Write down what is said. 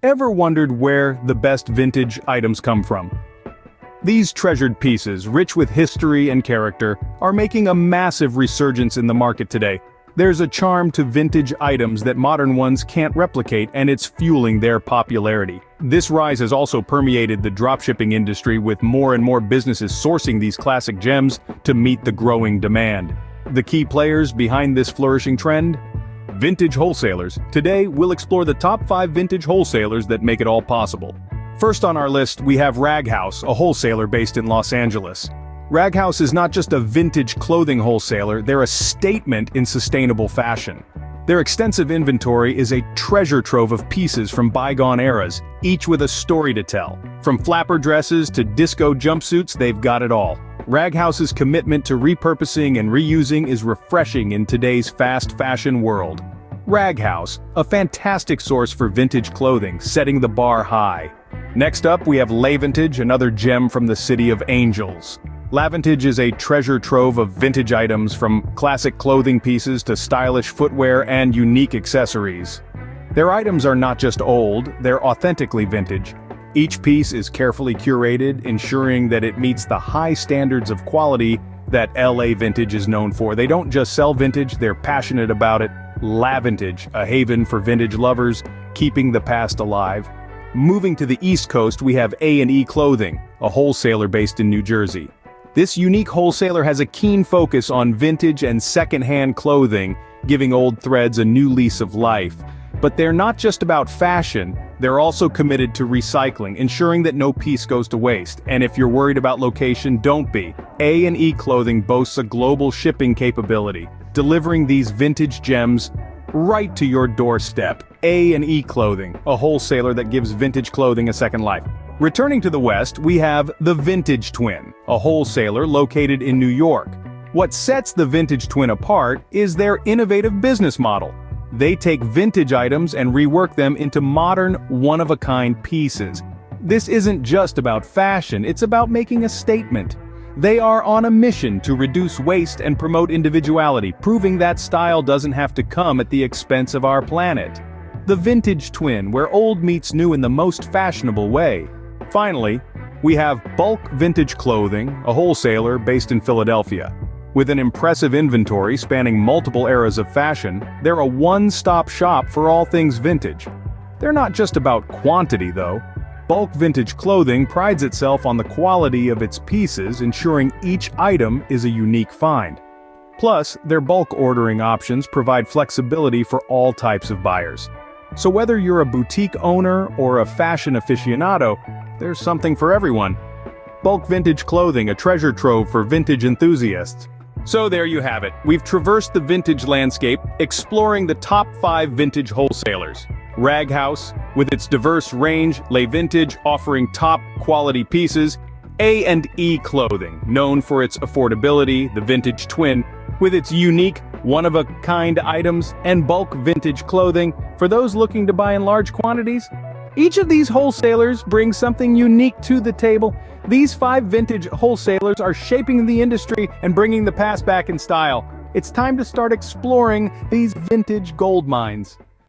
Ever wondered where the best vintage items come from? These treasured pieces, rich with history and character, are making a massive resurgence in the market today. There's a charm to vintage items that modern ones can't replicate, and it's fueling their popularity. This rise has also permeated the dropshipping industry, with more and more businesses sourcing these classic gems to meet the growing demand. The key players behind this flourishing trend? Vintage Wholesalers. Today, we'll explore the top 5 vintage wholesalers that make it all possible. First on our list, we have Rag House, a wholesaler based in Los Angeles. Rag House is not just a vintage clothing wholesaler, they're a statement in sustainable fashion. Their extensive inventory is a treasure trove of pieces from bygone eras, each with a story to tell. From flapper dresses to disco jumpsuits, they've got it all. Rag House's commitment to repurposing and reusing is refreshing in today's fast fashion world. Rag House, a fantastic source for vintage clothing, setting the bar high. Next up, we have Vintage, another gem from the City of Angels. Vintage is a treasure trove of vintage items, from classic clothing pieces to stylish footwear and unique accessories. Their items are not just old, they're authentically vintage. Each piece is carefully curated, ensuring that it meets the high standards of quality that LA Vintage is known for. They don't just sell vintage, they're passionate about it. Vintage, a haven for vintage lovers, keeping the past alive. Moving to the East Coast, we have A&E Clothing, a wholesaler based in New Jersey. This unique wholesaler has a keen focus on vintage and second-hand clothing, giving old threads a new lease of life. But they're not just about fashion, they're also committed to recycling, ensuring that no piece goes to waste. And if you're worried about location, don't be. A&E Clothing boasts a global shipping capability, delivering these vintage gems right to your doorstep. A&E Clothing, a wholesaler that gives vintage clothing a second life. Returning to the West, we have the Vintage Twin, a wholesaler located in New York. What sets the Vintage Twin apart is their innovative business model. They take vintage items and rework them into modern, one-of-a-kind pieces. This isn't just about fashion, it's about making a statement. They are on a mission to reduce waste and promote individuality, proving that style doesn't have to come at the expense of our planet. The Vintage Twin, where old meets new in the most fashionable way. Finally, we have Bulk Vintage Clothing, a wholesaler based in Philadelphia. With an impressive inventory spanning multiple eras of fashion, they're a one-stop shop for all things vintage. They're not just about quantity, though. Bulk Vintage Clothing prides itself on the quality of its pieces, ensuring each item is a unique find. Plus, their bulk ordering options provide flexibility for all types of buyers. So whether you're a boutique owner or a fashion aficionado, there's something for everyone. Bulk Vintage Clothing, a treasure trove for vintage enthusiasts. So there you have it. We've traversed the vintage landscape, exploring the top 5 vintage wholesalers. Rag House, with its diverse range, Vintage, offering top quality pieces. A&E Clothing, known for its affordability. The Vintage Twin, with its unique, one-of-a-kind items. And Bulk Vintage Clothing, for those looking to buy in large quantities. Each of these wholesalers brings something unique to the table. These 5 vintage wholesalers are shaping the industry and bringing the past back in style. It's time to start exploring these vintage gold mines.